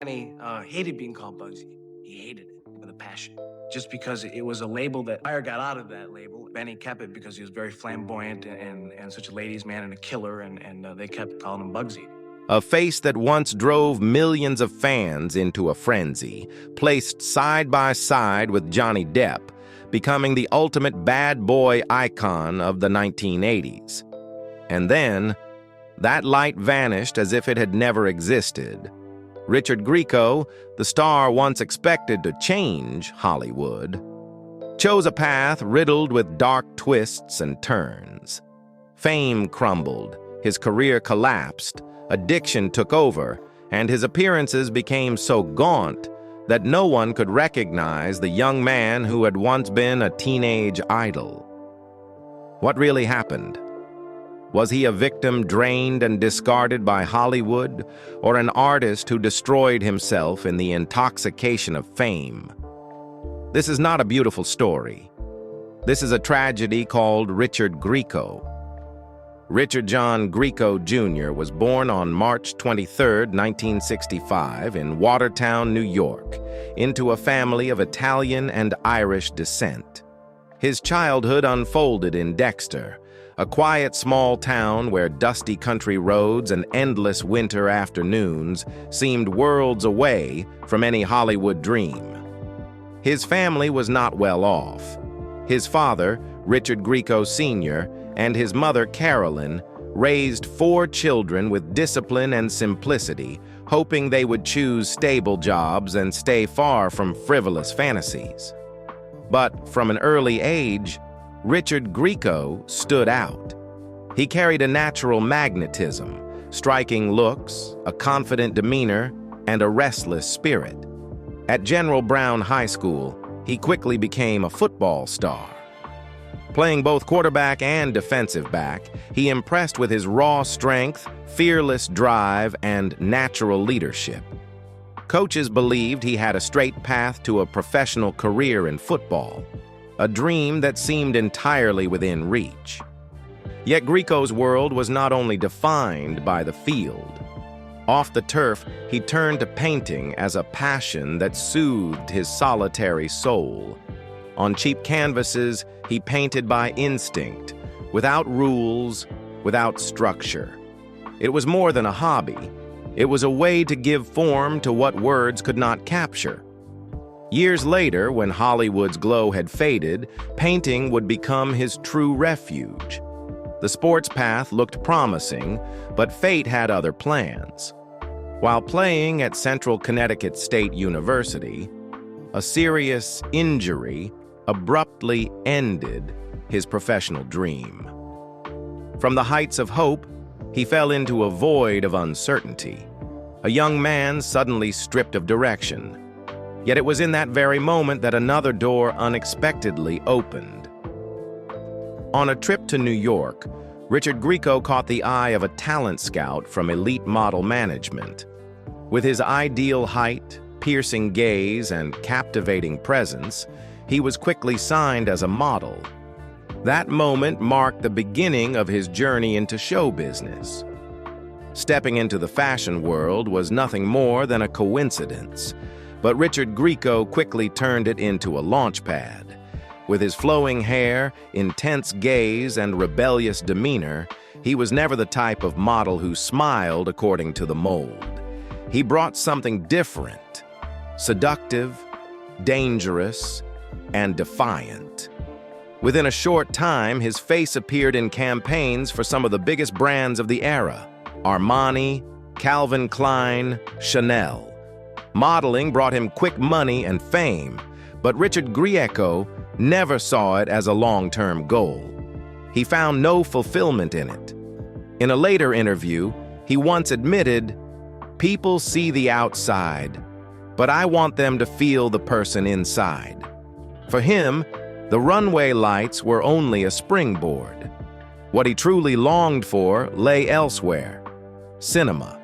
Benny hated being called Bugsy. He hated it with a passion. Just because it was a label that Fire got out of that label, Benny kept it because he was very flamboyant and such a ladies' man and a killer, and they kept calling him Bugsy. A face that once drove millions of fans into a frenzy, placed side by side with Johnny Depp, becoming the ultimate bad boy icon of the 1980s. And then, that light vanished as if it had never existed. Richard Grieco, the star once expected to change Hollywood, chose a path riddled with dark twists and turns. Fame crumbled, his career collapsed, addiction took over, and his appearances became so gaunt that no one could recognize the young man who had once been a teenage idol. What really happened? Was he a victim drained and discarded by Hollywood, or an artist who destroyed himself in the intoxication of fame? This is not a beautiful story. This is a tragedy called Richard Grieco. Richard John Grieco Jr. was born on March 23, 1965, in Watertown, New York, into a family of Italian and Irish descent. His childhood unfolded in Dexter, a quiet small town where dusty country roads and endless winter afternoons seemed worlds away from any Hollywood dream. His family was not well off. His father, Richard Grieco Sr., and his mother, Carolyn, raised 4 children with discipline and simplicity, hoping they would choose stable jobs and stay far from frivolous fantasies. But from an early age, Richard Grieco stood out. He carried a natural magnetism, striking looks, a confident demeanor, and a restless spirit. At General Brown High School, he quickly became a football star. Playing both quarterback and defensive back, he impressed with his raw strength, fearless drive, and natural leadership. Coaches believed he had a straight path to a professional career in football, a dream that seemed entirely within reach. Yet Grieco's world was not only defined by the field. Off the turf, he turned to painting as a passion that soothed his solitary soul. On cheap canvases, he painted by instinct, without rules, without structure. It was more than a hobby. It was a way to give form to what words could not capture. Years later, when Hollywood's glow had faded, painting would become his true refuge. The sports path looked promising, but fate had other plans. While playing at Central Connecticut State University, a serious injury abruptly ended his professional dream. From the heights of hope, he fell into a void of uncertainty, a young man suddenly stripped of direction. Yet it was in that very moment that another door unexpectedly opened. On a trip to New York, Richard Grieco caught the eye of a talent scout from Elite Model Management. With his ideal height, piercing gaze, and captivating presence, he was quickly signed as a model. That moment marked the beginning of his journey into show business. Stepping into the fashion world was nothing more than a coincidence, but Richard Grieco quickly turned it into a launchpad. With his flowing hair, intense gaze, and rebellious demeanor, he was never the type of model who smiled according to the mold. He brought something different, seductive, dangerous, and defiant. Within a short time, his face appeared in campaigns for some of the biggest brands of the era: Armani, Calvin Klein, Chanel. Modeling brought him quick money and fame, but Richard Grieco never saw it as a long-term goal. He found no fulfillment in it. In a later interview, he once admitted, "People see the outside, but I want them to feel the person inside." For him, the runway lights were only a springboard. What he truly longed for lay elsewhere: cinema.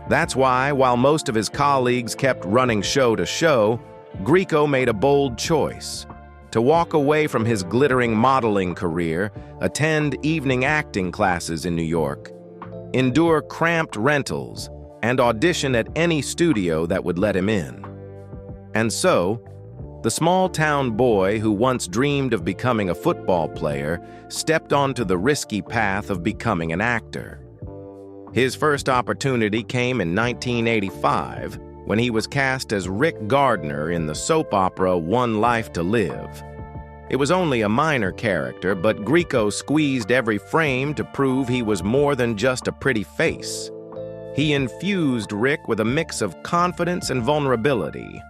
That's why, while most of his colleagues kept running show to show, Grieco made a bold choice: to walk away from his glittering modeling career, attend evening acting classes in New York, endure cramped rentals, and audition at any studio that would let him in. And so, the small-town boy who once dreamed of becoming a football player stepped onto the risky path of becoming an actor. His first opportunity came in 1985 when he was cast as Rick Gardner in the soap opera One Life to Live. It was only a minor character, but Grieco squeezed every frame to prove he was more than just a pretty face. He infused Rick with a mix of confidence and vulnerability,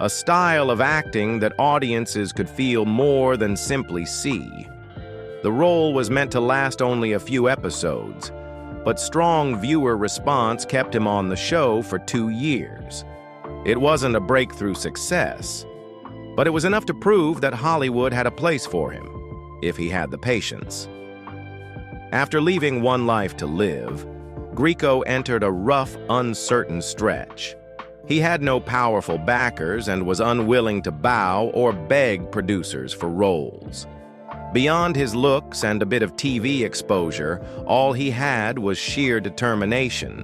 a style of acting that audiences could feel more than simply see. The role was meant to last only a few episodes, but strong viewer response kept him on the show for 2 years. It wasn't a breakthrough success, but it was enough to prove that Hollywood had a place for him, if he had the patience. After leaving One Life to Live, Grieco entered a rough, uncertain stretch. He had no powerful backers and was unwilling to bow or beg producers for roles. Beyond his looks and a bit of TV exposure, all he had was sheer determination.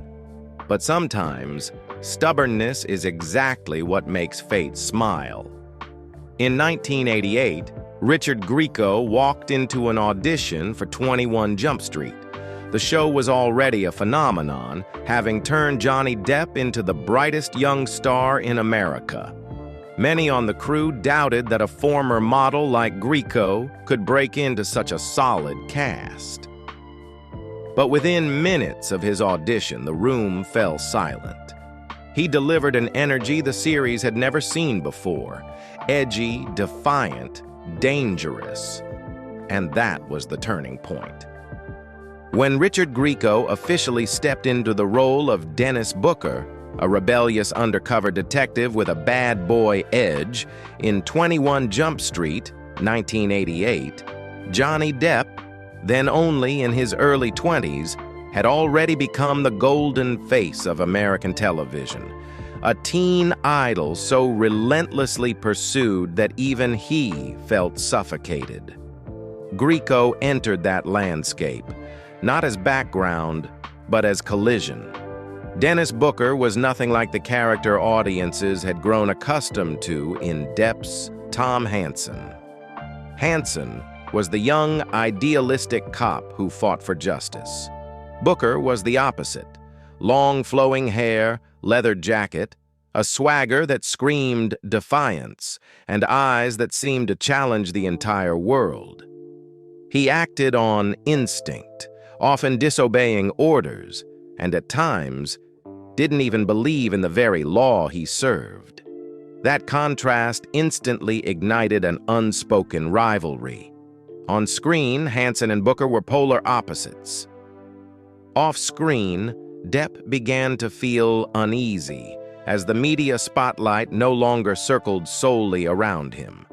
But sometimes, stubbornness is exactly what makes fate smile. In 1988, Richard Grieco walked into an audition for 21 Jump Street. The show was already a phenomenon, having turned Johnny Depp into the brightest young star in America. Many on the crew doubted that a former model like Grieco could break into such a solid cast. But within minutes of his audition, the room fell silent. He delivered an energy the series had never seen before, edgy, defiant, dangerous. And that was the turning point. When Richard Grieco officially stepped into the role of Dennis Booker, a rebellious undercover detective with a bad boy edge, in 21 Jump Street, 1988, Johnny Depp, then only in his early 20s, had already become the golden face of American television, a teen idol so relentlessly pursued that even he felt suffocated. Grieco entered that landscape, not as background, but as collision. Dennis Booker was nothing like the character audiences had grown accustomed to in Depp's Tom Hansen. Hansen was the young, idealistic cop who fought for justice. Booker was the opposite: long flowing hair, leather jacket, a swagger that screamed defiance, and eyes that seemed to challenge the entire world. He acted on instinct, often disobeying orders, and at times didn't even believe in the very law he served. That contrast instantly ignited an unspoken rivalry. On screen, Hansen and Booker were polar opposites. Off-screen, Depp began to feel uneasy as the media spotlight no longer circled solely around him.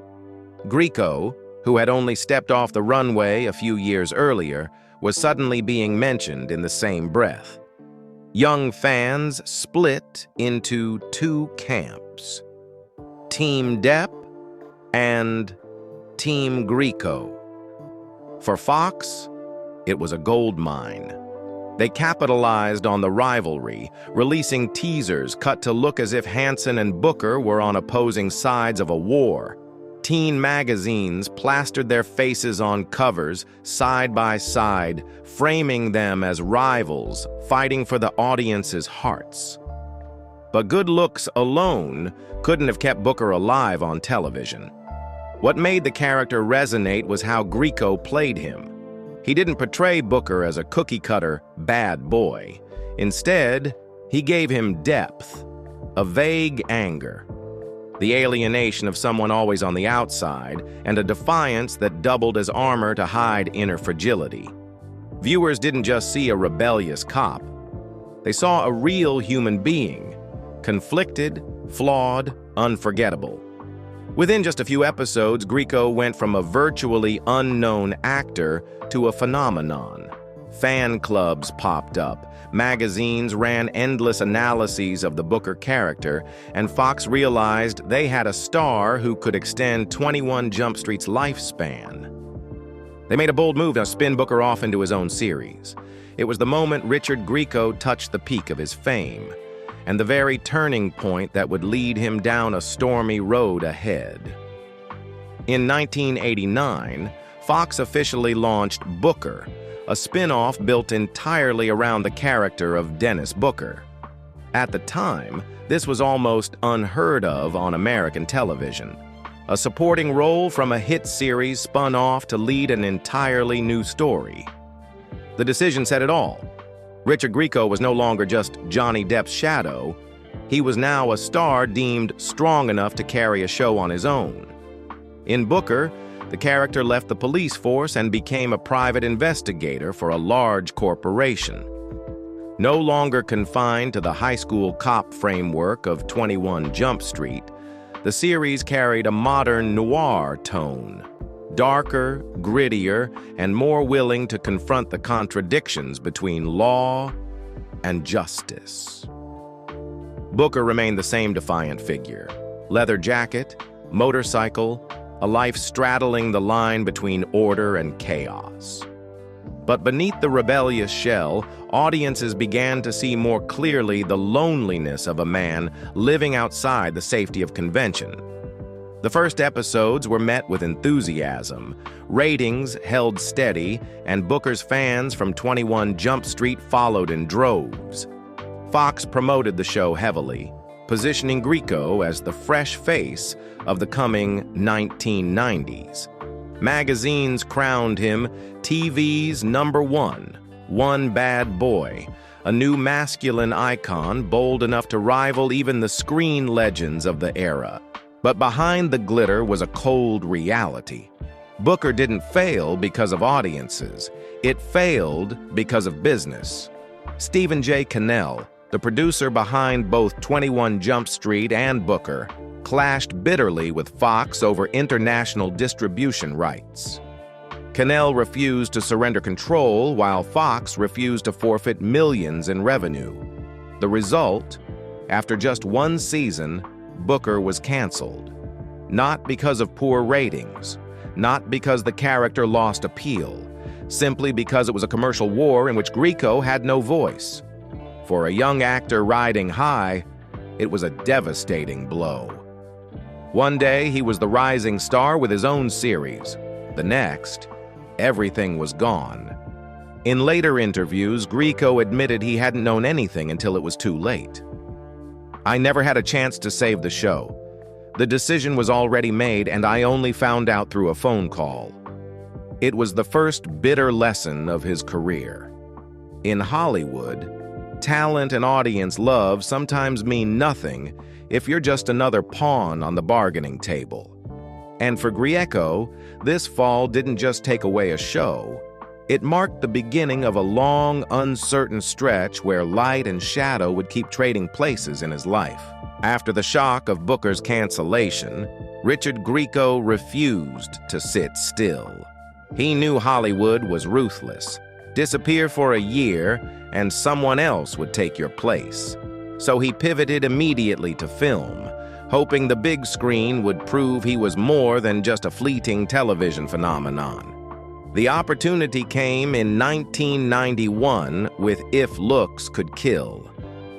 Grieco, who had only stepped off the runway a few years earlier, was suddenly being mentioned in the same breath. Young fans split into two camps: Team Depp and Team Grieco. For Fox, it was a gold mine. They capitalized on the rivalry, releasing teasers cut to look as if Hansen and Booker were on opposing sides of a war. Teen magazines plastered their faces on covers, side by side, framing them as rivals, fighting for the audience's hearts. But good looks alone couldn't have kept Booker alive on television. What made the character resonate was how Grieco played him. He didn't portray Booker as a cookie-cutter bad boy. Instead, he gave him depth, a vague anger, the alienation of someone always on the outside, and a defiance that doubled as armor to hide inner fragility. Viewers didn't just see a rebellious cop. They saw a real human being, conflicted, flawed, unforgettable. Within just a few episodes, Grieco went from a virtually unknown actor to a phenomenon. Fan clubs popped up, magazines ran endless analyses of the Booker character, and Fox realized they had a star who could extend 21 Jump Street's lifespan. They made a bold move to spin Booker off into his own series. It was the moment Richard Grieco touched the peak of his fame. and the very turning point that would lead him down a stormy road ahead. In 1989, Fox officially launched Booker, a spin-off built entirely around the character of Dennis Booker. At the time, this was almost unheard of on American television. A supporting role from a hit series spun off to lead an entirely new story. The decision said it all. Richard Grieco was no longer just Johnny Depp's shadow. He was now a star deemed strong enough to carry a show on his own. In Booker, the character left the police force and became a private investigator for a large corporation. No longer confined to the high school cop framework of 21 Jump Street, the series carried a modern noir tone, darker, grittier, and more willing to confront the contradictions between law and justice. Booker remained the same defiant figure. Leather jacket, motorcycle, a life straddling the line between order and chaos. But beneath the rebellious shell, audiences began to see more clearly the loneliness of a man living outside the safety of convention. The first episodes were met with enthusiasm, ratings held steady, and Booker's fans from 21 Jump Street followed in droves. Fox promoted the show heavily, positioning Grieco as the fresh face of the coming 1990s. Magazines crowned him TV's #1, one bad boy, a new masculine icon bold enough to rival even the screen legends of the era. But behind the glitter was a cold reality. Booker didn't fail because of audiences. It failed because of business. Stephen J. Cannell, the producer behind both 21 Jump Street and Booker, clashed bitterly with Fox over international distribution rights. Cannell refused to surrender control, while Fox refused to forfeit millions in revenue. The result, after just one season, Booker was canceled. Not because of poor ratings, not because the character lost appeal, simply because it was a commercial war in which Grieco had no voice. For a young actor riding high, it was a devastating blow. One day, he was the rising star with his own series. The next, everything was gone. In later interviews, Grieco admitted he hadn't known anything until it was too late. "I never had a chance to save the show. The decision was already made, and I only found out through a phone call." It was the first bitter lesson of his career. In Hollywood, talent and audience love sometimes mean nothing if you're just another pawn on the bargaining table. And for Grieco, this fall didn't just take away a show. It marked the beginning of a long, uncertain stretch where light and shadow would keep trading places in his life. After the shock of Booker's cancellation, Richard Grieco refused to sit still. He knew Hollywood was ruthless. Disappear for a year, and someone else would take your place. So he pivoted immediately to film, hoping the big screen would prove he was more than just a fleeting television phenomenon. The opportunity came in 1991 with If Looks Could Kill.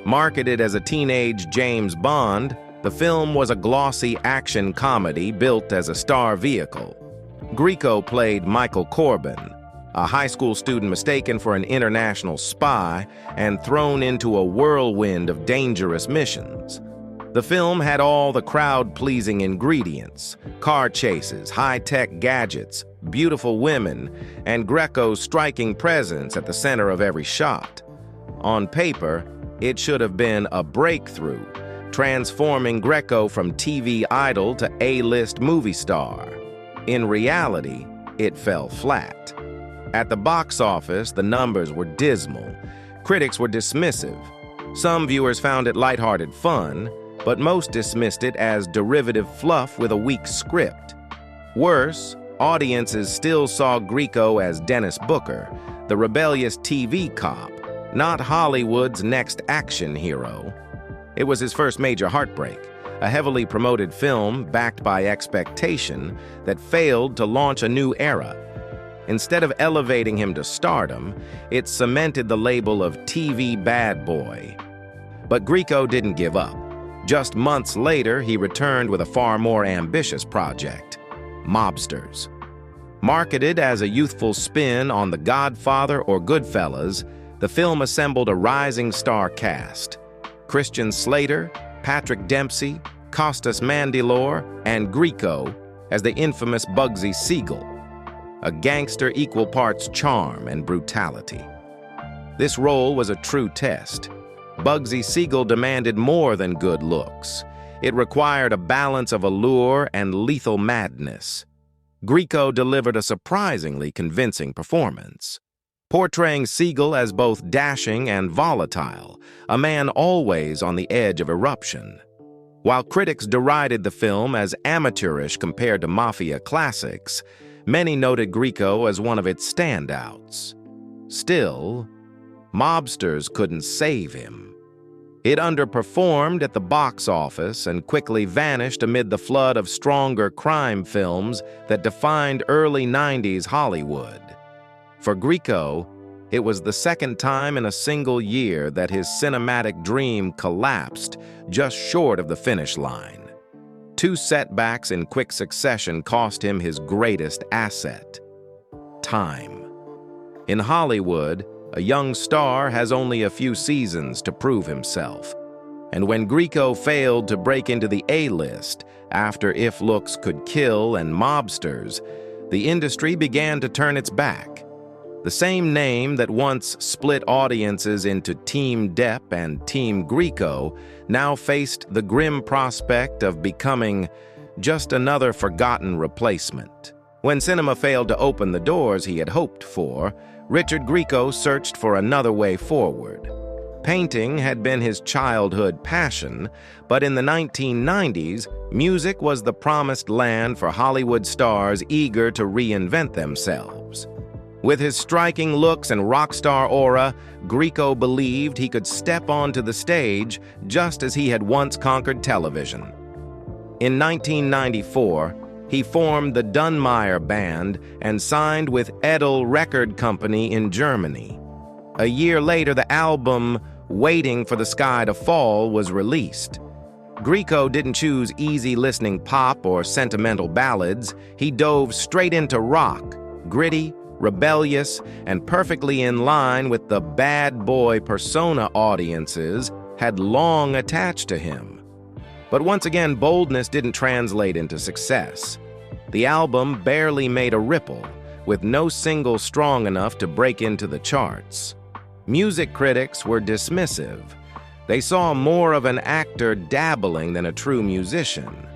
Marketed as a teenage James Bond, the film was a glossy action comedy built as a star vehicle. Grieco played Michael Corbin, a high school student mistaken for an international spy and thrown into a whirlwind of dangerous missions. The film had all the crowd-pleasing ingredients: car chases, high-tech gadgets, beautiful women, and Grieco's striking presence at the center of every shot. On paper, it should have been a breakthrough, transforming Grieco from TV idol to A-list movie star. In reality, it fell flat. At the box office, the numbers were dismal. Critics were dismissive. Some viewers found it lighthearted fun, but most dismissed it as derivative fluff with a weak script. Worse, audiences still saw Grieco as Dennis Booker, the rebellious TV cop, not Hollywood's next action hero. It was his first major heartbreak, a heavily promoted film backed by expectation that failed to launch a new era. Instead of elevating him to stardom, it cemented the label of TV bad boy. But Grieco didn't give up. Just months later, he returned with a far more ambitious project, Mobsters. Marketed as a youthful spin on The Godfather or Goodfellas, the film assembled a rising star cast: Christian Slater, Patrick Dempsey, Costas Mandylor, and Grieco as the infamous Bugsy Siegel, a gangster equal parts charm and brutality. This role was a true test. Bugsy Siegel demanded more than good looks. It required a balance of allure and lethal madness. Grieco delivered a surprisingly convincing performance, portraying Siegel as both dashing and volatile, a man always on the edge of eruption. While critics derided the film as amateurish compared to mafia classics, many noted Grieco as one of its standouts. Still, Mobsters couldn't save him. It underperformed at the box office and quickly vanished amid the flood of stronger crime films that defined early 90s Hollywood. For Grieco, it was the second time in a single year that his cinematic dream collapsed just short of the finish line. Two setbacks in quick succession cost him his greatest asset: time. In Hollywood, a young star has only a few seasons to prove himself. And when Grieco failed to break into the A-list after If Looks Could Kill and Mobsters, the industry began to turn its back. The same name that once split audiences into Team Depp and Team Grieco now faced the grim prospect of becoming just another forgotten replacement. When cinema failed to open the doors he had hoped for, Richard Grieco searched for another way forward. Painting had been his childhood passion, but in the 1990s, music was the promised land for Hollywood stars eager to reinvent themselves. With his striking looks and rock star aura, Grieco believed he could step onto the stage just as he had once conquered television. In 1994, he formed the Dunmeyer Band and signed with Edel Record Company in Germany. A year later, the album Waiting for the Sky to Fall was released. Grieco didn't choose easy-listening pop or sentimental ballads. He dove straight into rock, gritty, rebellious, and perfectly in line with the bad boy persona audiences had long attached to him. But once again, boldness didn't translate into success. The album barely made a ripple, with no single strong enough to break into the charts. Music critics were dismissive. They saw more of an actor dabbling than a true musician.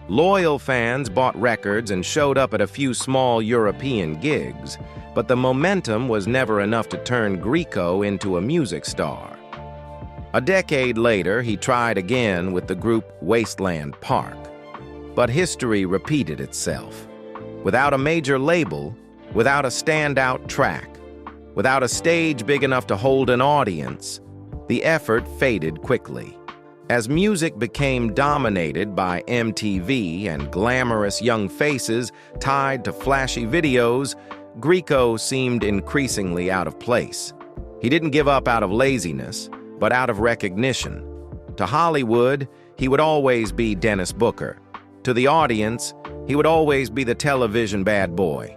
Loyal fans bought records and showed up at a few small European gigs, but the momentum was never enough to turn Grieco into a music star. A decade later, he tried again with the group Wasteland Park. But history repeated itself. Without a major label, without a standout track, without a stage big enough to hold an audience, the effort faded quickly. As music became dominated by MTV and glamorous young faces tied to flashy videos, Grieco seemed increasingly out of place. He didn't give up out of laziness, but out of recognition. To Hollywood, he would always be Dennis Booker. To the audience, he would always be the television bad boy.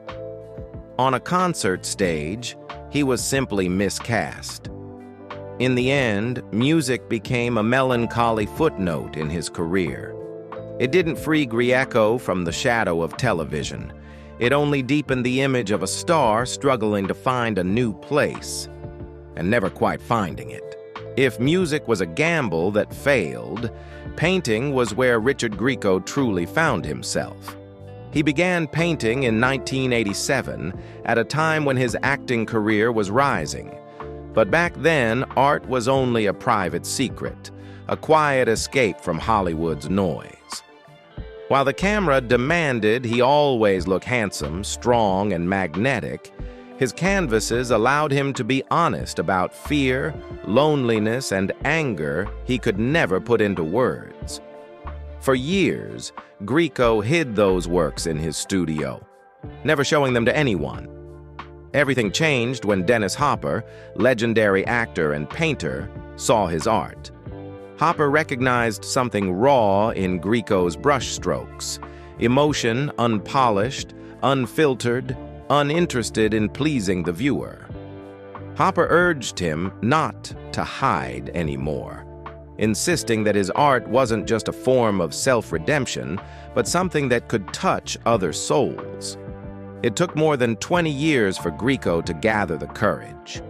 On a concert stage, he was simply miscast. In the end, music became a melancholy footnote in his career. It didn't free Grieco from the shadow of television. It only deepened the image of a star struggling to find a new place, and never quite finding it. If music was a gamble that failed, painting was where Richard Grieco truly found himself. He began painting in 1987, at a time when his acting career was rising. But back then, art was only a private secret, a quiet escape from Hollywood's noise. While the camera demanded he always look handsome, strong, and magnetic, his canvases allowed him to be honest about fear, loneliness, and anger he could never put into words. For years, Grieco hid those works in his studio, never showing them to anyone. Everything changed when Dennis Hopper, legendary actor and painter, saw his art. Hopper recognized something raw in Grieco's brushstrokes, emotion unpolished, unfiltered, uninterested in pleasing the viewer. Hopper urged him not to hide anymore, insisting that his art wasn't just a form of self-redemption, but something that could touch other souls. It took more than 20 years for Grieco to gather the courage.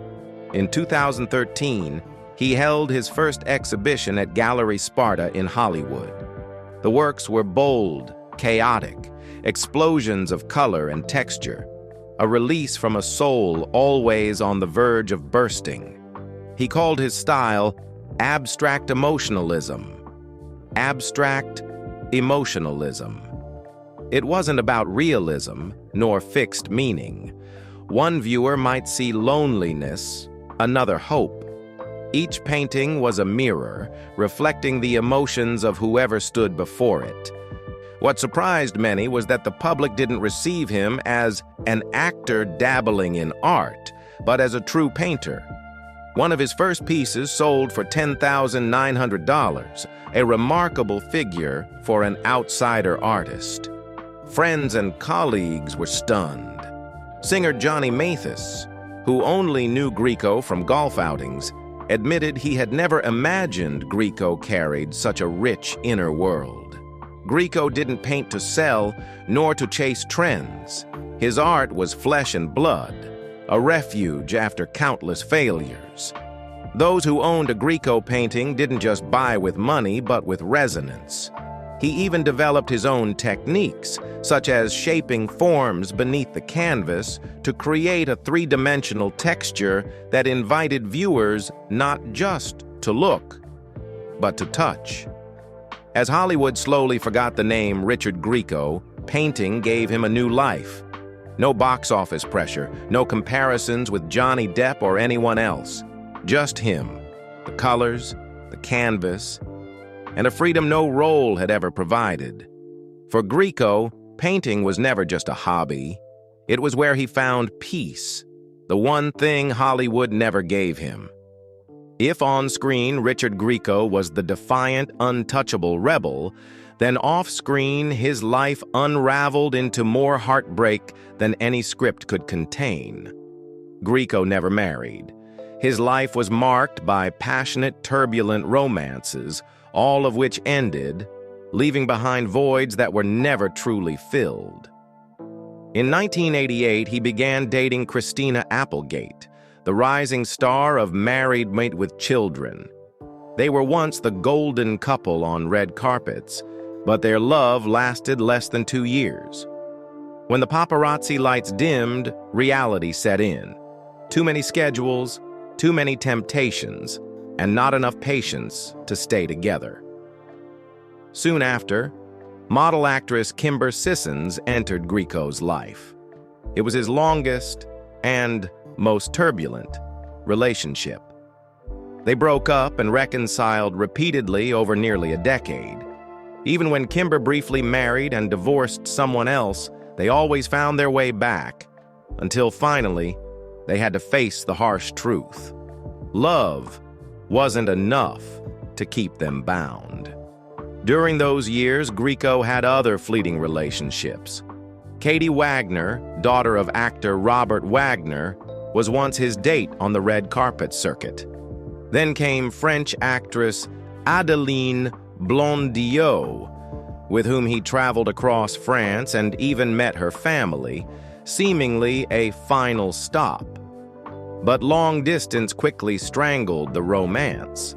In 2013, he held his first exhibition at Gallery Sparta in Hollywood. The works were bold, chaotic, explosions of color and texture, a release from a soul always on the verge of bursting. He called his style abstract emotionalism. Abstract emotionalism. It wasn't about realism, nor fixed meaning. One viewer might see loneliness, another hope. Each painting was a mirror, reflecting the emotions of whoever stood before it. What surprised many was that the public didn't receive him as an actor dabbling in art, but as a true painter. One of his first pieces sold for $10,900, a remarkable figure for an outsider artist. Friends and colleagues were stunned. Singer Johnny Mathis, who only knew Grieco from golf outings, admitted he had never imagined Grieco carried such a rich inner world. Grieco didn't paint to sell, nor to chase trends. His art was flesh and blood, a refuge after countless failures. Those who owned a Grieco painting didn't just buy with money, but with resonance. He even developed his own techniques, such as shaping forms beneath the canvas to create a three-dimensional texture that invited viewers not just to look, but to touch. As Hollywood slowly forgot the name Richard Grieco, painting gave him a new life. No box office pressure, no comparisons with Johnny Depp or anyone else. Just him, the colors, the canvas, and a freedom no role had ever provided. For Grieco, painting was never just a hobby. It was where he found peace, the one thing Hollywood never gave him. If on screen Richard Grieco was the defiant, untouchable rebel, then off-screen his life unraveled into more heartbreak than any script could contain. Grieco never married. His life was marked by passionate, turbulent romances, all of which ended, leaving behind voids that were never truly filled. In 1988, he began dating Christina Applegate, the rising star of Married Mate with Children. They were once the golden couple on red carpets, but their love lasted less than 2 years. When the paparazzi lights dimmed, reality set in. Too many schedules, too many temptations, and not enough patience to stay together. Soon after, model actress Kimber Sissons entered Grieco's life. It was his longest and most turbulent relationship. They broke up and reconciled repeatedly over nearly a decade. Even when Kimber briefly married and divorced someone else, they always found their way back, until finally, they had to face the harsh truth. Love wasn't enough to keep them bound. During those years, Grieco had other fleeting relationships. Katie Wagner, daughter of actor Robert Wagner, was once his date on the red carpet circuit. Then came French actress Adeline Blondiot, with whom he traveled across France and even met her family, seemingly a final stop. But long distance quickly strangled the romance.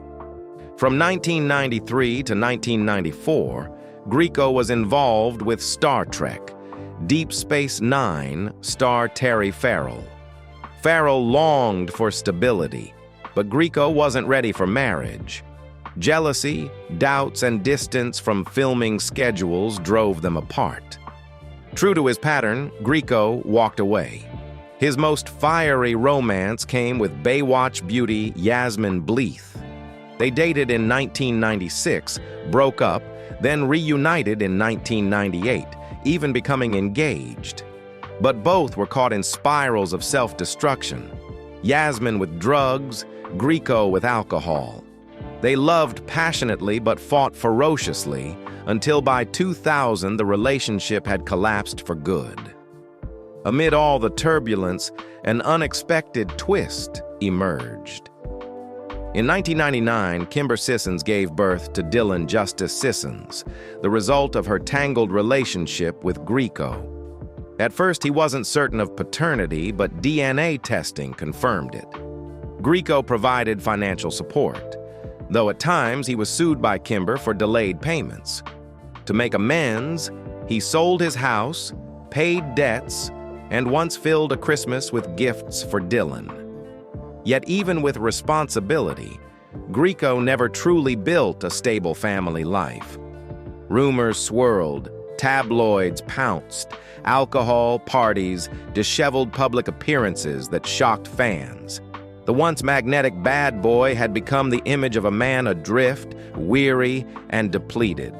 From 1993 to 1994, Grieco was involved with Star Trek, Deep Space Nine star Terry Farrell. Farrell longed for stability, but Grieco wasn't ready for marriage. Jealousy, doubts, and distance from filming schedules drove them apart. True to his pattern, Grieco walked away. His most fiery romance came with Baywatch beauty Yasmin Bleeth. They dated in 1996, broke up, then reunited in 1998, even becoming engaged. But both were caught in spirals of self-destruction. Yasmin with drugs, Grieco with alcohol. They loved passionately but fought ferociously until by 2000 the relationship had collapsed for good. Amid all the turbulence, an unexpected twist emerged. In 1999, Kimber Sissons gave birth to Dylan Justice Sissons, the result of her tangled relationship with Grieco. At first, he wasn't certain of paternity, but DNA testing confirmed it. Grieco provided financial support, though at times he was sued by Kimber for delayed payments. To make amends, he sold his house, paid debts, and once filled a Christmas with gifts for Dylan. Yet even with responsibility, Grieco never truly built a stable family life. Rumors swirled, tabloids pounced, alcohol, parties, disheveled public appearances that shocked fans. The once magnetic bad boy had become the image of a man adrift, weary, and depleted.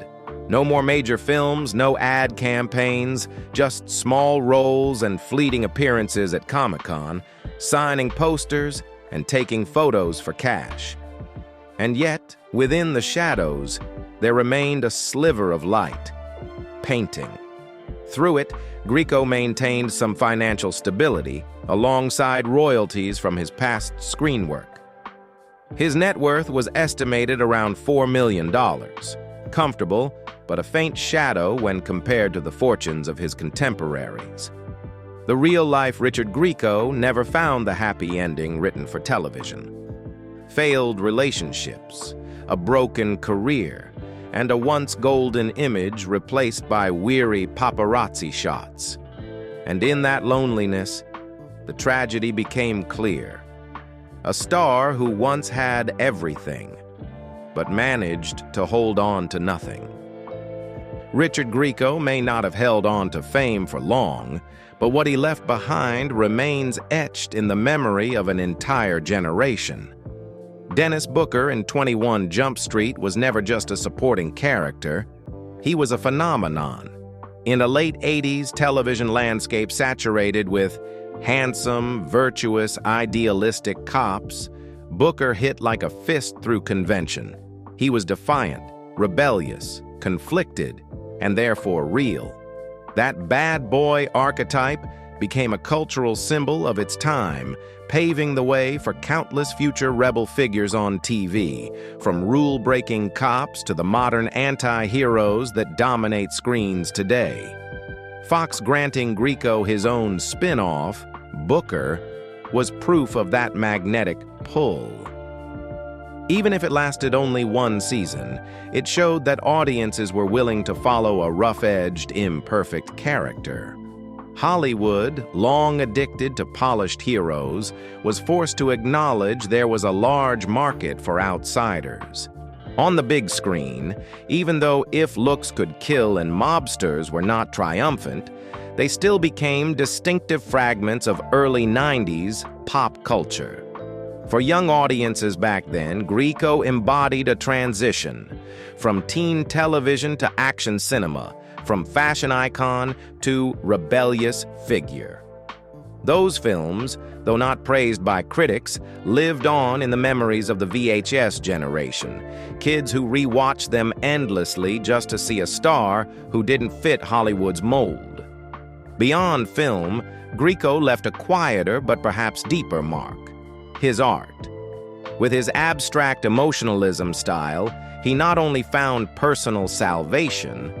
No more major films, no ad campaigns, just small roles and fleeting appearances at Comic-Con, signing posters and taking photos for cash. And yet, within the shadows, there remained a sliver of light: painting. Through it, Grieco maintained some financial stability, alongside royalties from his past screen work. His net worth was estimated around $4 million, comfortable, but a faint shadow when compared to the fortunes of his contemporaries. The real-life Richard Grieco never found the happy ending written for television. Failed relationships, a broken career, and a once golden image replaced by weary paparazzi shots. And in that loneliness, the tragedy became clear. A star who once had everything, but managed to hold on to nothing. Richard Grieco may not have held on to fame for long, but what he left behind remains etched in the memory of an entire generation. Dennis Booker in 21 Jump Street was never just a supporting character. He was a phenomenon. In a late 80s television landscape saturated with handsome, virtuous, idealistic cops, Booker hit like a fist through convention. He was defiant, rebellious, conflicted, and therefore real. That bad boy archetype became a cultural symbol of its time, paving the way for countless future rebel figures on TV, from rule-breaking cops to the modern anti-heroes that dominate screens today. Fox granting Grieco his own spin-off, Booker, was proof of that magnetic pull. Even if it lasted only one season, it showed that audiences were willing to follow a rough-edged, imperfect character. Hollywood, long addicted to polished heroes, was forced to acknowledge there was a large market for outsiders. On the big screen, even though If Looks Could Kill and Mobsters were not triumphant, they still became distinctive fragments of early 90s pop culture. For young audiences back then, Grieco embodied a transition from teen television to action cinema, from fashion icon to rebellious figure. Those films, though not praised by critics, lived on in the memories of the VHS generation, kids who rewatched them endlessly just to see a star who didn't fit Hollywood's mold. Beyond film, Grieco left a quieter but perhaps deeper mark: his art. With his abstract emotionalism style, he not only found personal salvation,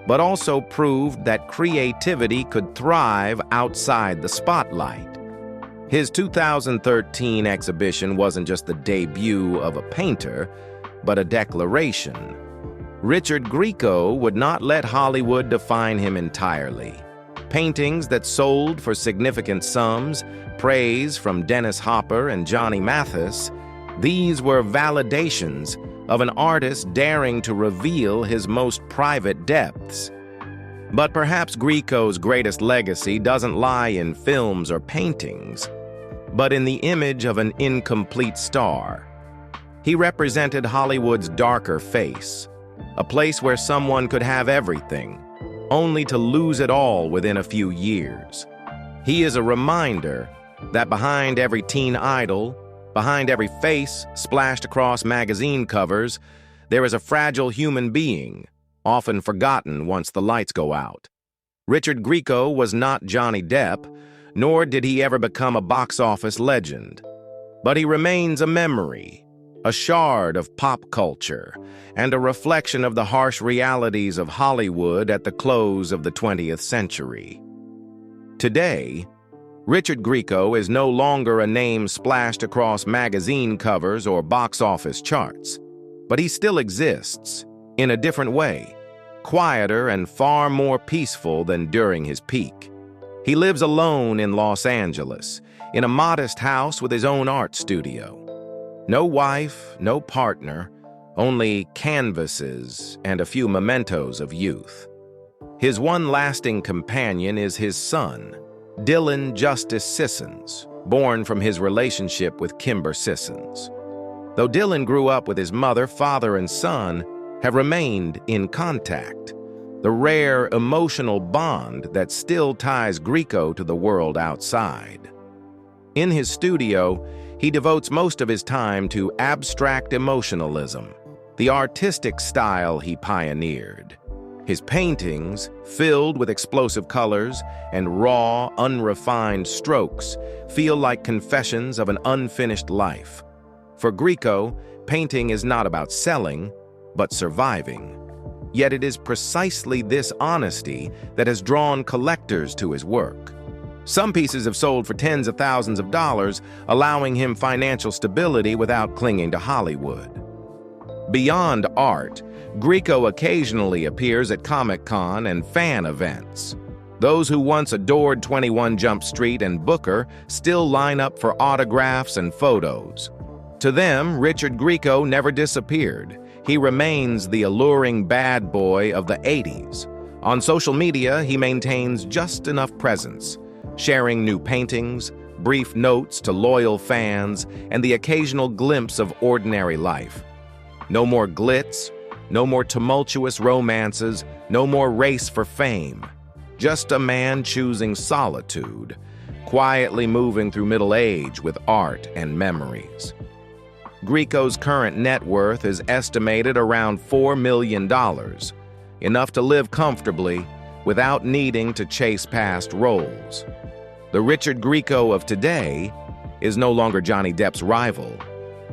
but also proved that creativity could thrive outside the spotlight. His 2013 exhibition wasn't just the debut of a painter, but a declaration. Richard Grieco would not let Hollywood define him entirely. Paintings that sold for significant sums, praise from Dennis Hopper and Johnny Mathis, these were validations of an artist daring to reveal his most private depths. But perhaps Grieco's greatest legacy doesn't lie in films or paintings, but in the image of an incomplete star. He represented Hollywood's darker face, a place where someone could have everything, only to lose it all within a few years. He is a reminder that behind every teen idol, Behind every face splashed across magazine covers, there is a fragile human being, often forgotten once the lights go out. Richard Grieco was not Johnny Depp, nor did he ever become a box office legend. But he remains a memory, a shard of pop culture, and a reflection of the harsh realities of Hollywood at the close of the 20th century. Today, Richard Grieco is no longer a name splashed across magazine covers or box office charts, but he still exists, in a different way, quieter and far more peaceful than during his peak. He lives alone in Los Angeles, in a modest house with his own art studio. No wife, no partner, only canvases and a few mementos of youth. His one lasting companion is his son, Dylan Justice Sissons, born from his relationship with Kimber Sissons. Though Dylan grew up with his mother, father, and son have remained in contact, the rare emotional bond that still ties Grieco to the world outside. In his studio, he devotes most of his time to abstract emotionalism, the artistic style he pioneered. His paintings, filled with explosive colors and raw, unrefined strokes, feel like confessions of an unfinished life. For Grieco, painting is not about selling, but surviving. Yet it is precisely this honesty that has drawn collectors to his work. Some pieces have sold for tens of thousands of dollars, allowing him financial stability without clinging to Hollywood. Beyond art, Grieco occasionally appears at Comic-Con and fan events. Those who once adored 21 Jump Street and Booker still line up for autographs and photos. To them, Richard Grieco never disappeared. He remains the alluring bad boy of the 80s. On social media, he maintains just enough presence, sharing new paintings, brief notes to loyal fans, and the occasional glimpse of ordinary life. No more glitz, no more tumultuous romances, no more race for fame. Just a man choosing solitude, quietly moving through middle age with art and memories. Grieco's current net worth is estimated around $4 million, enough to live comfortably without needing to chase past roles. The Richard Grieco of today is no longer Johnny Depp's rival,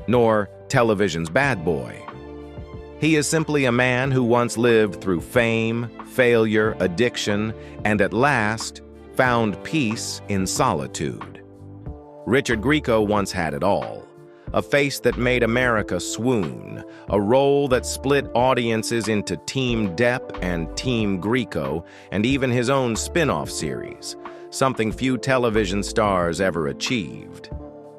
nor television's bad boy. He is simply a man who once lived through fame, failure, addiction, and at last found peace in solitude. Richard Grieco once had it all. A face that made America swoon, a role that split audiences into Team Depp and Team Grieco, and even his own spin-off series, something few television stars ever achieved.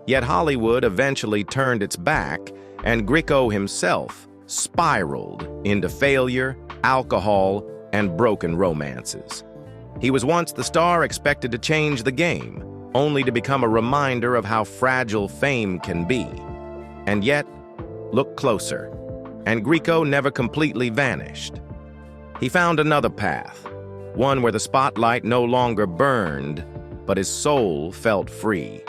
Yet Hollywood eventually turned its back, and Grieco himself spiraled into failure, alcohol, and broken romances. He was once the star expected to change the game, only to become a reminder of how fragile fame can be. And yet, look closer, and Grieco never completely vanished. He found another path, one where the spotlight no longer burned, but his soul felt free.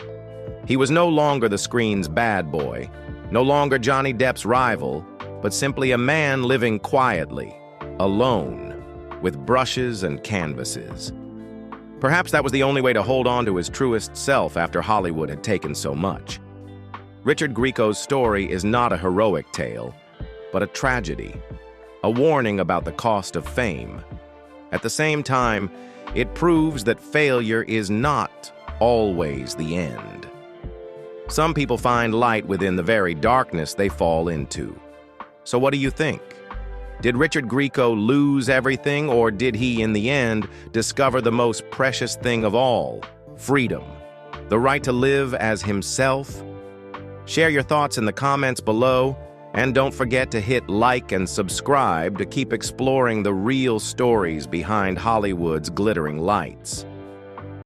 He was no longer the screen's bad boy, no longer Johnny Depp's rival, but simply a man living quietly, alone, with brushes and canvases. Perhaps that was the only way to hold on to his truest self after Hollywood had taken so much. Richard Grieco's story is not a heroic tale, but a tragedy, a warning about the cost of fame. At the same time, it proves that failure is not always the end. Some people find light within the very darkness they fall into. So what do you think? Did Richard Grieco lose everything, or did he, in the end, discover the most precious thing of all, freedom, the right to live as himself? Share your thoughts in the comments below, and don't forget to hit like and subscribe to keep exploring the real stories behind Hollywood's glittering lights.